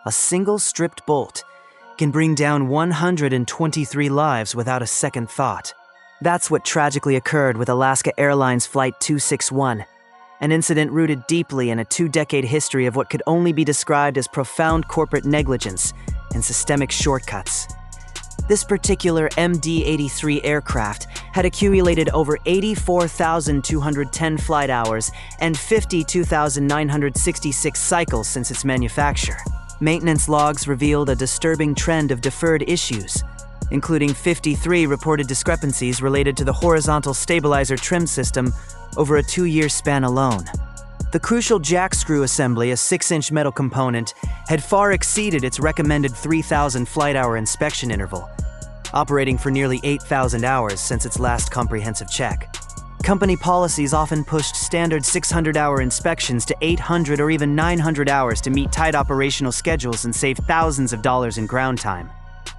a single stripped bolt can bring down 123 lives without a second thought. That's what tragically occurred with Alaska Airlines Flight 261, an incident rooted deeply in a 2-decade history of what could only be described as profound corporate negligence and systemic shortcuts. This particular MD-83 aircraft had accumulated over 84,210 flight hours and 52,966 cycles since its manufacture. Maintenance logs revealed a disturbing trend of deferred issues, including 53 reported discrepancies related to the horizontal stabilizer trim system over a 2-year span alone. The crucial jack screw assembly, a 6-inch metal component, had far exceeded its recommended 3,000 flight-hour inspection interval, operating for nearly 8,000 hours since its last comprehensive check. Company policies often pushed standard 600-hour inspections to 800 or even 900 hours to meet tight operational schedules and save thousands of dollars in ground time.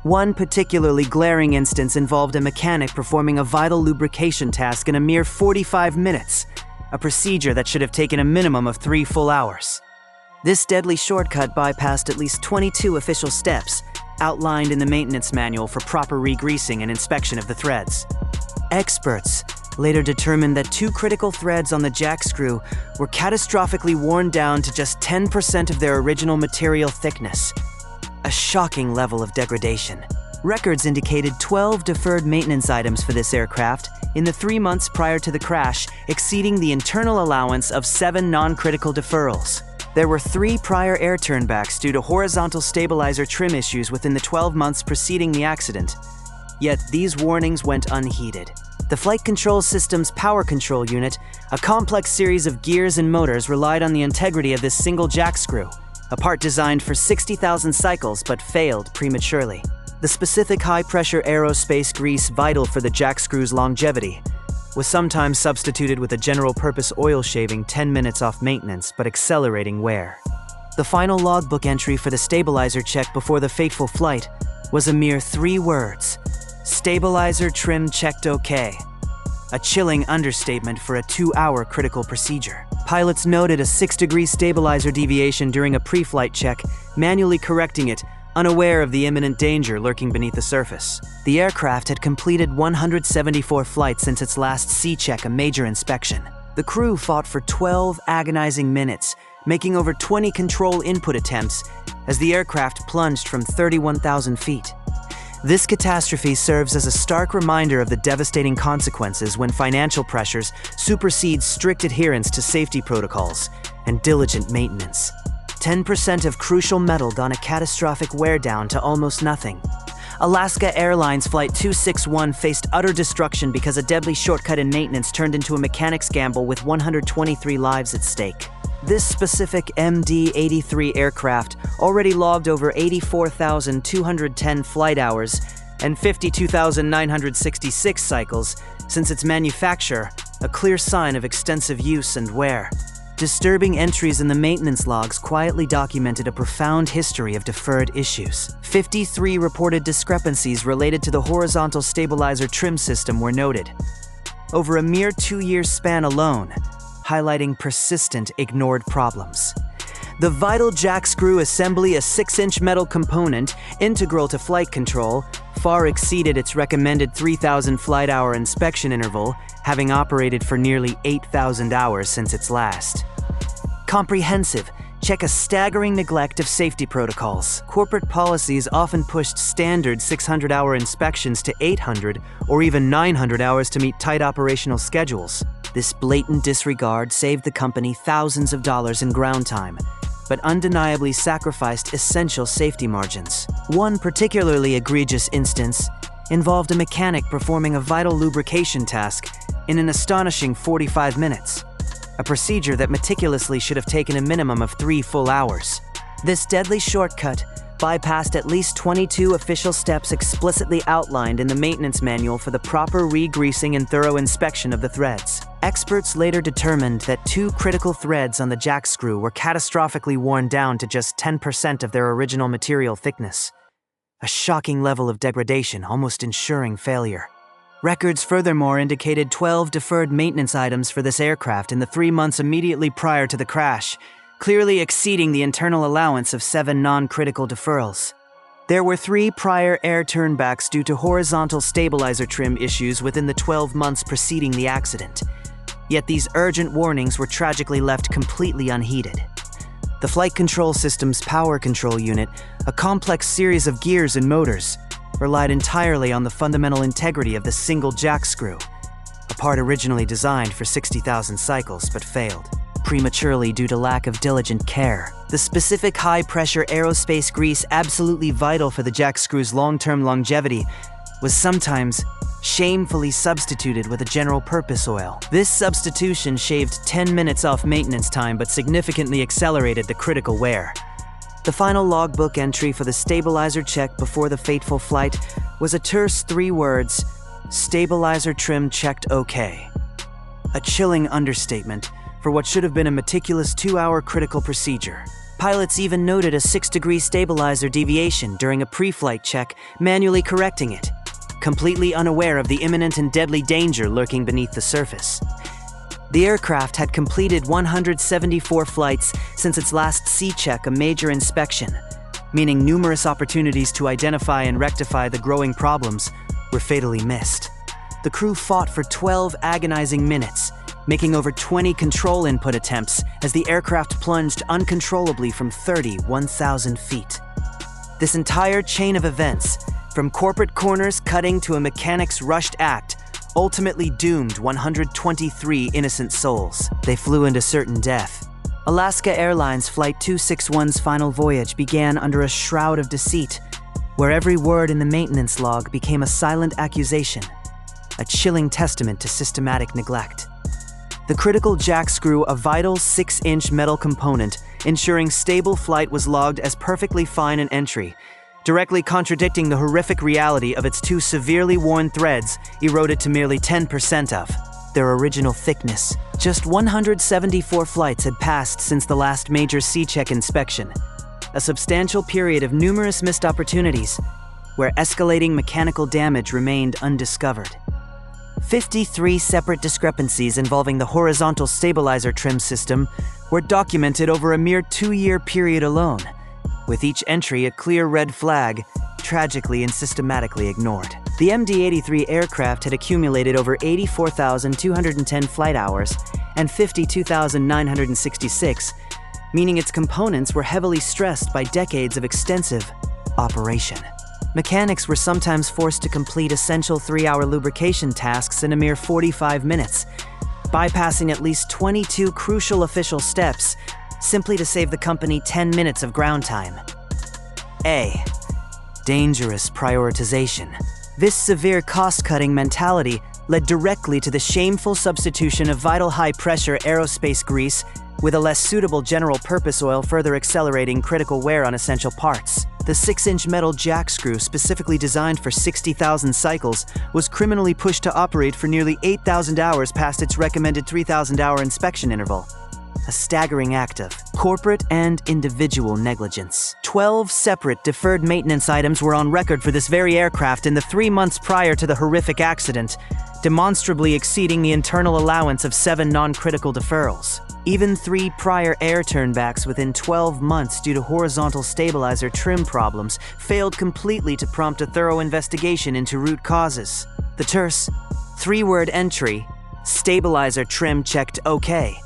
One particularly glaring instance involved a mechanic performing a vital lubrication task in a mere 45 minutes, a procedure that should have taken a minimum of 3 full hours. This deadly shortcut bypassed at least 22 official steps outlined in the maintenance manual for proper re-greasing and inspection of the threads. Experts later determined that 2 critical threads on the jack screw were catastrophically worn down to just 10% of their original material thickness. A shocking level of degradation. Records indicated 12 deferred maintenance items for this aircraft in the 3 months prior to the crash, exceeding the internal allowance of 7 non-critical deferrals. There were 3 prior air turnbacks due to horizontal stabilizer trim issues within the 12 months preceding the accident. Yet these warnings went unheeded. The flight control system's power control unit, a complex series of gears and motors, relied on the integrity of this single jack screw, a part designed for 60,000 cycles but failed prematurely. The specific high-pressure aerospace grease vital for the jack screw's longevity was sometimes substituted with a general-purpose oil shaving 10 minutes off maintenance but accelerating wear. The final logbook entry for the stabilizer check before the fateful flight was a mere 3 words: "Stabilizer trim checked OK." A chilling understatement for a 2-hour critical procedure. Pilots noted a 6-degree stabilizer deviation during a pre-flight check, manually correcting it, unaware of the imminent danger lurking beneath the surface. The aircraft had completed 174 flights since its last C-check, a major inspection. The crew fought for 12 agonizing minutes, making over 20 control input attempts as the aircraft plunged from 31,000 feet. This catastrophe serves as a stark reminder of the devastating consequences when financial pressures supersede strict adherence to safety protocols and diligent maintenance. 10% of crucial metal gone a catastrophic wear down to almost nothing. Alaska Airlines Flight 261 faced utter destruction because a deadly shortcut in maintenance turned into a mechanic's gamble with 123 lives at stake. This specific MD-83 aircraft already logged over 84,210 flight hours and 52,966 cycles since its manufacture, a clear sign of extensive use and wear. Disturbing entries in the maintenance logs quietly documented a profound history of deferred issues. 53 reported discrepancies related to the horizontal stabilizer trim system were noted, over a mere 2-year span alone, highlighting persistent ignored problems. The vital jack screw assembly, a 6-inch metal component integral to flight control, far exceeded its recommended 3,000 flight-hour inspection interval, having operated for nearly 8,000 hours since its last. Comprehensive, check a staggering neglect of safety protocols. Corporate policies often pushed standard 600-hour inspections to 800 or even 900 hours to meet tight operational schedules. This blatant disregard saved the company thousands of dollars in ground time, but undeniably sacrificed essential safety margins. One particularly egregious instance involved a mechanic performing a vital lubrication task in an astonishing 45 minutes, a procedure that meticulously should have taken a minimum of 3 full hours. This deadly shortcut bypassed at least 22 official steps explicitly outlined in the maintenance manual for the proper re-greasing and thorough inspection of the threads. Experts later determined that 2 critical threads on the jack screw were catastrophically worn down to just 10% of their original material thickness, a shocking level of degradation almost ensuring failure. Records furthermore indicated 12 deferred maintenance items for this aircraft in the 3 months immediately prior to the crash, clearly exceeding the internal allowance of 7 non-critical deferrals. There were 3 prior air turnbacks due to horizontal stabilizer trim issues within the 12 months preceding the accident. Yet these urgent warnings were tragically left completely unheeded. The flight control system's power control unit, a complex series of gears and motors, relied entirely on the fundamental integrity of the single jack screw, a part originally designed for 60,000 cycles but failed prematurely due to lack of diligent care. The specific high-pressure aerospace grease absolutely vital for the jack screw's long-term longevity was sometimes shamefully substituted with a general-purpose oil. This substitution shaved 10 minutes off maintenance time but significantly accelerated the critical wear. The final logbook entry for the stabilizer check before the fateful flight was a terse 3 words, "Stabilizer trim checked OK." A chilling understatement for what should have been a meticulous 2-hour critical procedure. Pilots even noted a 6-degree stabilizer deviation during a pre-flight check, manually correcting it, completely unaware of the imminent and deadly danger lurking beneath the surface. The aircraft had completed 174 flights since its last C-check, a major inspection, meaning numerous opportunities to identify and rectify the growing problems were fatally missed. The crew fought for 12 agonizing minutes, making over 20 control input attempts as the aircraft plunged uncontrollably from 1,000 feet. This entire chain of events, from corporate corners cutting to a mechanic's rushed act, ultimately doomed 123 innocent souls. They flew into certain death. Alaska Airlines Flight 261's final voyage began under a shroud of deceit, where every word in the maintenance log became a silent accusation, a chilling testament to systematic neglect. The critical jack screw, a vital 6-inch metal component, ensuring stable flight, was logged as perfectly fine an entry, directly contradicting the horrific reality of its 2 severely worn threads eroded to merely 10% of their original thickness. Just 174 flights had passed since the last major C-check inspection, a substantial period of numerous missed opportunities where escalating mechanical damage remained undiscovered. 53 separate discrepancies involving the horizontal stabilizer trim system were documented over a mere 2-year period alone, with each entry a clear red flag, tragically and systematically ignored. The MD-83 aircraft had accumulated over 84,210 flight hours and 52,966, meaning its components were heavily stressed by decades of extensive operation. Mechanics were sometimes forced to complete essential 3-hour lubrication tasks in a mere 45 minutes, bypassing at least 22 crucial official steps simply to save the company 10 minutes of ground time. A. Dangerous prioritization. This severe cost-cutting mentality led directly to the shameful substitution of vital high-pressure aerospace grease with a less suitable general-purpose oil, further accelerating critical wear on essential parts. The 6-inch metal jack screw, specifically designed for 60,000 cycles, was criminally pushed to operate for nearly 8,000 hours past its recommended 3,000-hour inspection interval. A staggering act of corporate and individual negligence. 12 separate deferred maintenance items were on record for this very aircraft in the 3 months prior to the horrific accident, demonstrably exceeding the internal allowance of 7 non-critical deferrals. Even 3 prior air turnbacks within 12 months due to horizontal stabilizer trim problems failed completely to prompt a thorough investigation into root causes. The terse 3-word entry, "Stabilizer trim checked OK,"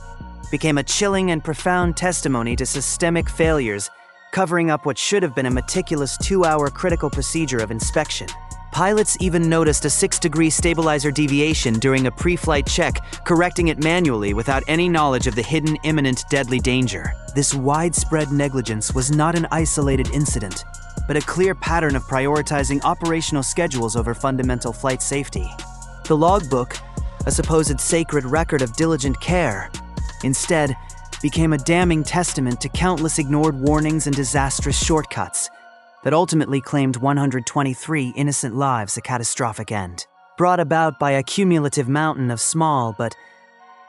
became a chilling and profound testimony to systemic failures, covering up what should have been a meticulous 2-hour critical procedure of inspection. Pilots even noticed a 6-degree stabilizer deviation during a pre-flight check, correcting it manually without any knowledge of the hidden imminent deadly danger. This widespread negligence was not an isolated incident, but a clear pattern of prioritizing operational schedules over fundamental flight safety. The logbook, a supposed sacred record of diligent care, instead became a damning testament to countless ignored warnings and disastrous shortcuts that ultimately claimed 123 innocent lives, a catastrophic end, brought about by a cumulative mountain of small but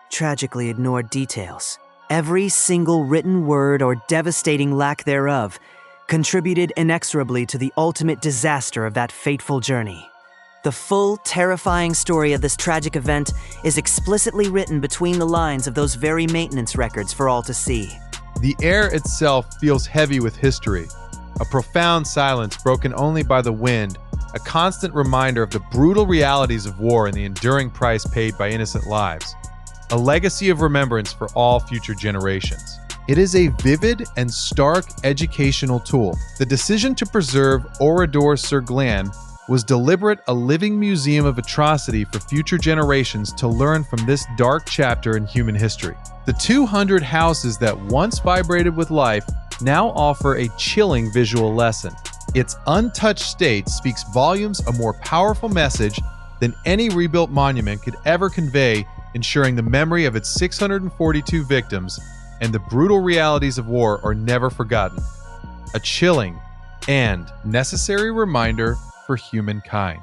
tragically ignored details. Every single written word or devastating lack thereof contributed inexorably to the ultimate disaster of that fateful journey. The full, terrifying story of this tragic event is explicitly written between the lines of those very maintenance records for all to see. The air itself feels heavy with history, a profound silence broken only by the wind, a constant reminder of the brutal realities of war and the enduring price paid by innocent lives, a legacy of remembrance for all future generations. It is a vivid and stark educational tool. The decision to preserve Oradour-sur-Glane was deliberate, a living museum of atrocity for future generations to learn from this dark chapter in human history. The 200 houses that once vibrated with life now offer a chilling visual lesson. Its untouched state speaks volumes, a more powerful message than any rebuilt monument could ever convey, ensuring the memory of its 642 victims and the brutal realities of war are never forgotten. A chilling and necessary reminder for humankind.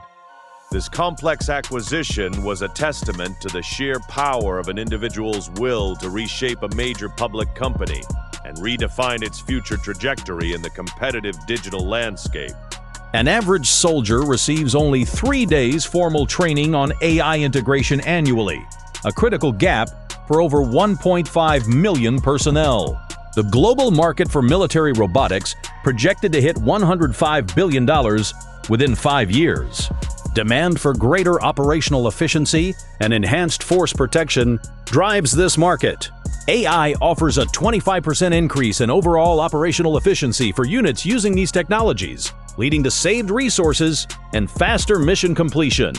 This complex acquisition was a testament to the sheer power of an individual's will to reshape a major public company and redefine its future trajectory in the competitive digital landscape. An average soldier receives only 3 days formal training on AI integration annually, a critical gap for over 1.5 million personnel. The global market for military robotics projected to hit $105 billion within 5 years. Demand for greater operational efficiency and enhanced force protection drives this market. AI offers a 25% increase in overall operational efficiency for units using these technologies, leading to saved resources and faster mission completion.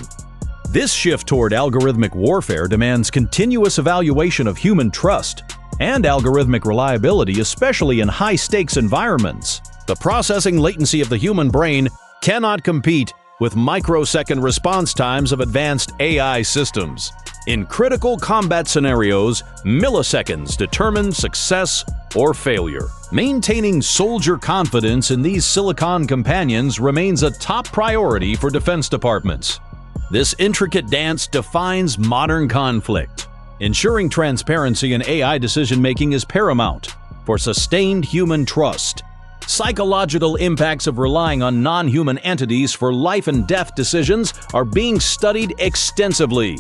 This shift toward algorithmic warfare demands continuous evaluation of human trust and algorithmic reliability, especially in high-stakes environments. The processing latency of the human brain cannot compete with microsecond response times of advanced AI systems. In critical combat scenarios, milliseconds determine success or failure. Maintaining soldier confidence in these silicon companions remains a top priority for defense departments. This intricate dance defines modern conflict. Ensuring transparency in AI decision-making is paramount for sustained human trust. Psychological impacts of relying on non-human entities for life and death decisions are being studied extensively.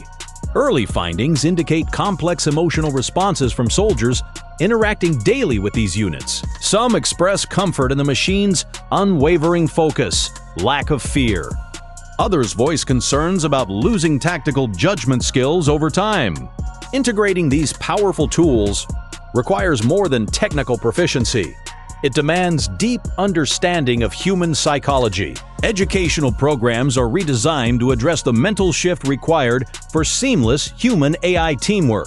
Early findings indicate complex emotional responses from soldiers interacting daily with these units. Some express comfort in the machine's unwavering focus, lack of fear. Others voice concerns about losing tactical judgment skills over time. Integrating these powerful tools requires more than technical proficiency. It demands deep understanding of human psychology. Educational programs are redesigned to address the mental shift required for seamless human-AI teamwork.